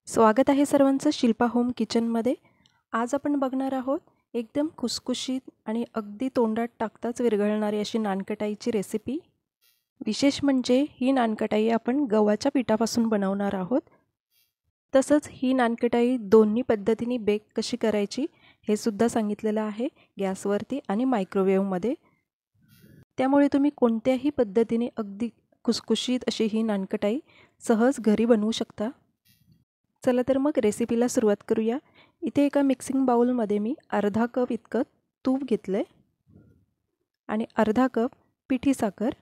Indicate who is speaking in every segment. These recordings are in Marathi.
Speaker 1: स्वागत आहे सर्वांचं शिल्पा होम किचनमध्ये। आज आपण बघणार आहोत एकदम खुसखुशीत आणि अगदी तोंडात टाकताच विरघळणारी अशी नानकटाईची रेसिपी। विशेष म्हणजे ही नानकटाई आपण गव्हाच्या पिठापासून बनवणार आहोत। तसंच ही नानकटाई दोन्ही पद्धतीने बेक कशी करायची हे सुद्धा सांगितलेलं आहे, गॅसवरती आणि मायक्रोवेव्हमध्ये। त्यामुळे तुम्ही कोणत्याही पद्धतीने अगदी खुसखुशीत अशी ही नानकटाई सहज घरी बनवू शकता। चला तर मग रेसिपीला सुरुवात करूया। इथे एका मिक्सिंग बाउलमध्ये मी अर्धा कप इतकं तूप घेतलंय आणि अर्धा कप पिठी साखर।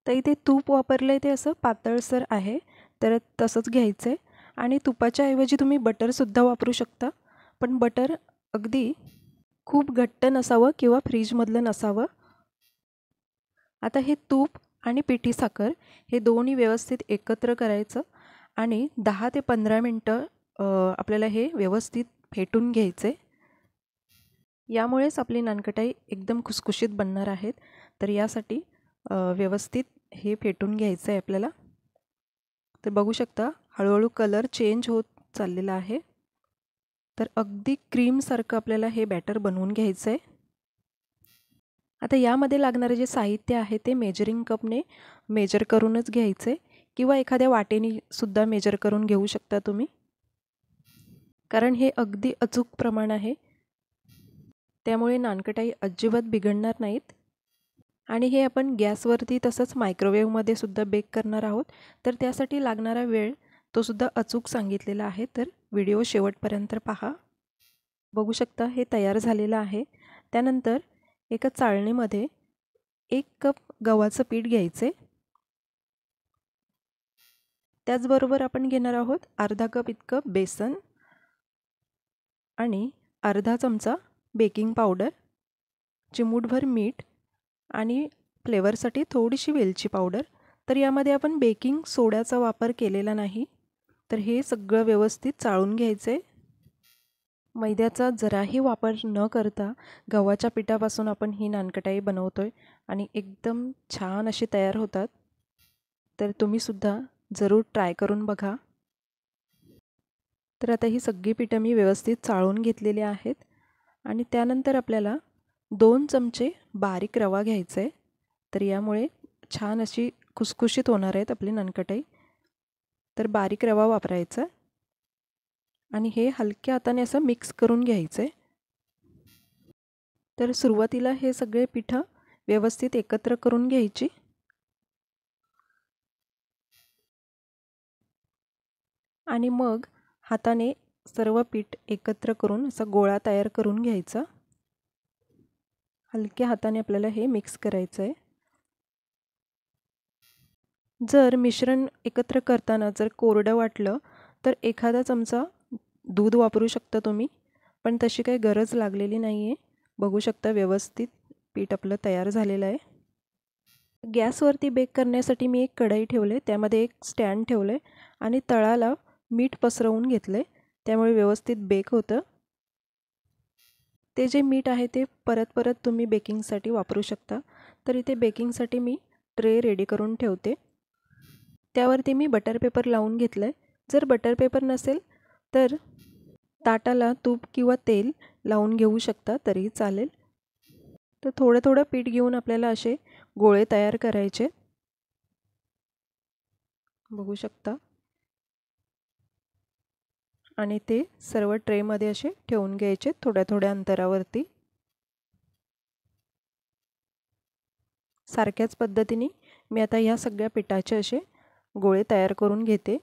Speaker 1: तर इथे तूप वापरलंय ते असं पातळसर आहे, तर तसंच घ्यायचं आहे। आणि तुपाच्या ऐवजी तुम्ही बटरसुद्धा वापरू शकता, पण बटर अगदी खूप घट्ट नसावं किंवा फ्रीजमधलं नसावं। आता हे तूप आणि पिठी साखर हे दोन्ही व्यवस्थित एकत्र करायचं आणि 10 ते 15 मिनटं आपल्याला हे व्यवस्थित फेटून घ्यायचे। यामुळेच आपली नानकटाई एकदम खुसखुशीत बनणार आहेत। तर यासाठी व्यवस्थित हे फेटून घ्यायचं आहे आपल्याला। तर बघू शकता हळूहळू कलर चेंज होत चाललेला आहे। तर अगदी क्रीमसारखं आपल्याला हे बॅटर बनवून घ्यायचं आहे। आता यामध्ये लागणारे जे साहित्य आहे ते मेजरिंग कपने मेजर करूनच घ्यायचे किंवा एखाद्या वाटेने सुद्धा मेजर करून घेऊ शकता तुम्ही, कारण हे अगदी अचूक प्रमाण आहे। त्यामुळे नानकटाई अजिबात बिघडणार नाहीत। आणि हे आपण गॅसवरती तसंच मायक्रोवेव्हमध्ये सुद्धा बेक करणार आहोत, तर त्यासाठी लागणारा वेळ तो सुद्धा अचूक सांगितलेला आहे। तर व्हिडिओ शेवटपर्यंत पहा। बघू शकता हे तयार झालेलं आहे। त्यानंतर एका चाळणीमध्ये 1 कप गव्हाचं पीठ घ्यायचे। त्याचबरोबर आपण घेणार आहोत अर्धा कप इतकं बेसन आणि अर्धा चमचा बेकिंग पावडर, चिमूटभर मीठ आणि फ्लेवरसाठी थोडीशी वेलची पावडर। तर यामध्ये आपण बेकिंग सोड्याचा वापर केलेला नाही। तर हे सगळं व्यवस्थित चाळून घ्यायचे। मैद्याचा जराही वापर न करता गव्हाच्या पिठापासून आपण ही नानकटाई बनवतोय आणि एकदम छान अशी तयार होतात। तर तुम्ही सुद्धा जरूर ट्राय करून बघा। तर आता ही सगळी पिठं मी व्यवस्थित चाळून घेतलेली आहेत आणि त्यानंतर आपल्याला 2 चमचे बारीक रवा घ्यायचा आहे। तर यामुळे छान अशी खुसखुशीत होणार आहेत आपली नानकटाई। तर बारीक रवा वापरायचा आणि हे हलक्या हाताने असं मिक्स करून घ्यायचं आहे। तर सुरुवातीला हे सगळे पिठं व्यवस्थित एकत्र करून घ्यायची आणि मग हाताने सर्व पीठ एकत्र करून असा गोळा तयार करून घ्यायचा। हलक्या हाताने आपल्याला हे मिक्स करायचं आहे। जर मिश्रण एकत्र करताना जर कोरडं वाटलं तर एखादा चमचा दूध वापरू शकता तुम्ही, पण तशी काही गरज लागलेली नाही आहे। बघू शकता व्यवस्थित पीठ आपलं तयार झालेलं आहे। गॅसवरती बेक करण्यासाठी मी एक कढई ठेवले, त्यामध्ये एक स्टँड ठेवले आणि तळाला मीठ पसरवून घेतले, त्यामुळे व्यवस्थित बेक होतं। ते जे मीठ आहे ते परत परत तुम्ही बेकिंगसाठी वापरू शकता। तर इथे बेकिंगसाठी मी ट्रे रेडी करून ठेवते। त्यावरती मी बटर पेपर लावून घेतलं आहे। जर बटर पेपर नसेल तर ताटाला तूप किंवा तेल लावून घेऊ शकता तरी चालेल। तर थोडं थोडं पीठ घेऊन आपल्याला असे गोळे तयार करायचे। बघू शकता आणि ते सर्व ट्रेमध्ये असे ठेवून घ्यायचे थोड्या थोड्या अंतरावरती। सारख्याच पद्धतीने मी आता या सगळ्या पिठाचे असे गोळे तयार करून घेते।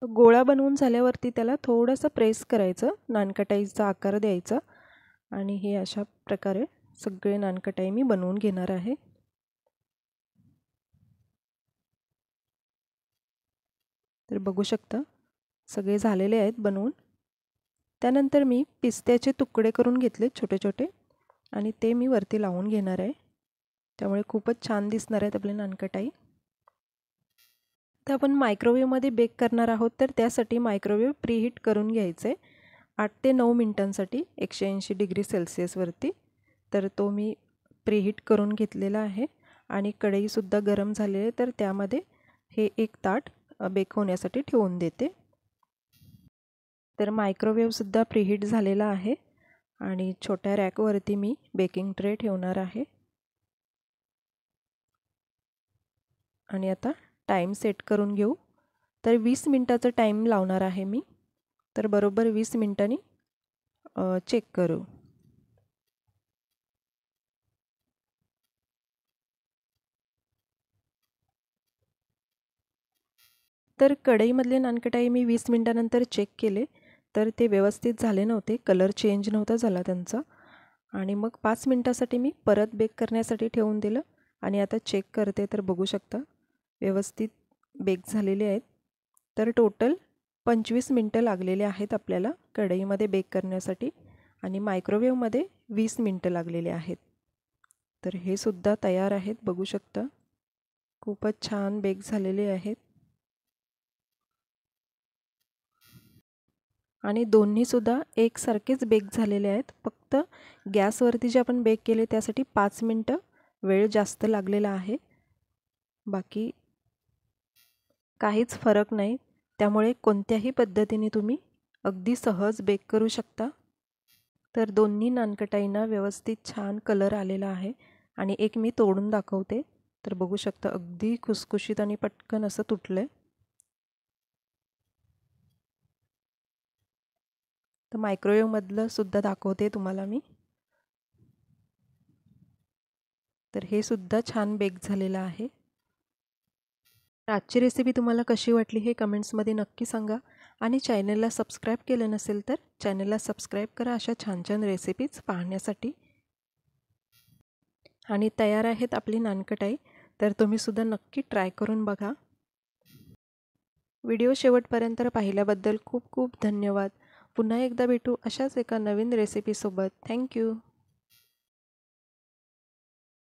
Speaker 1: गोळा बनवून झाल्यावरती त्याला थोडंसं प्रेस करायचं, नानकटाईचा आकार द्यायचा आणि हे अशा प्रकारे सगळे नानकटाई मी बनवून घेणार आहे। तर बघू शकता सगळे झालेले आहेत बनवून। त्यानंतर मी पिस्त्याचे तुकडे करून घेतले छोटे छोटे आणि ते मी वरती लावून घेणार आहे, त्यामुळे खूपच छान दिसणार आहेत आपले नानकटाई। तर आपण मायक्रोवेव्हमध्ये बेक करणार आहोत, तर त्यासाठी मायक्रोवेव्ह प्रीहीट करून घ्यायचे 8 ते 9 मिनिटांसाठी 180 डिग्री सेल्सिअसवरती। तर तो मी प्रीहीट करून घेतलेला आहे आणि कढईसुद्धा गरम झालेली आहे, तर त्यामध्ये हे एक ताट बेक होण्यासाठी ठेवून देते. तर मायक्रोवेव्हसुद्धा प्रीहीट झालेला आहे आणि छोट्या रॅकवरती मी बेकिंग ट्रे ठेवणार आहे. आणि आता टाईम सेट करून घेऊ. तर 20 मिनटाचा टाईम लावणार आहे मी. तर बरोबर 20 मिनटांनी चेक करू. तर कढईमधले नानकटाई मी 20 मिनटानंतर चेक केले, तर ते व्यवस्थित झाले नव्हते, कलर चेंज नव्हता झाला त्यांचा. आणि मग 5 मिनटासाठी मी परत बेक करण्यासाठी ठेवून दिलं आणि आता चेक करते, तर बघू शकता व्यवस्थित बेक झालेले आहेत. तर टोटल 25 मिनटं लागलेले आहेत आपल्याला कढईमध्ये बेक करण्यासाठी आणि मायक्रोवेव्हमध्ये 20 मिनटं लागलेले आहेत. तर हे सुद्धा तयार आहेत, बघू शकता खूपच छान बेक झालेले आहेत. आणि दोन्हीसुद्धा एकसारखेच बेक झालेले आहेत. फक्त गॅसवरती जे आपण बेक केले त्यासाठी 5 मिनटं वेळ जास्त लागलेला आहे, बाकी काहीच फरक नाही. त्यामुळे कोणत्याही पद्धतीने तुम्ही अगदी सहज बेक करू शकता. तर दोन्ही नानकटाईंना व्यवस्थित छान कलर आलेला आहे आणि एक मी तोडून दाखवते. तर बघू शकता अगदी खुसखुशीत आणि पटकन असं तुटलं आहे. तर मायक्रोवेव्हमधलं सुद्धा दाखवते तुम्हाला मी. तर हे सुद्धा छान बेक झालेलं आहे. आजची रेसिपी तुम्हाला कशी वाटली हे कमेंट्समध्ये नक्की सांगा आणि चॅनलला सबस्क्राईब केलं नसेल तर चॅनलला सबस्क्राईब करा अशा छान छान रेसिपीज पाहण्यासाठी. आणि तयार आहेत आपली नानकटाई, तर तुम्हीसुद्धा नक्की ट्राय करून बघा. व्हिडिओ शेवटपर्यंत पाहिल्याबद्दल खूप खूप धन्यवाद. पुन्हा एकदा भेटू अशाच एका नवीन रेसिपीसोबत. थँक्यू.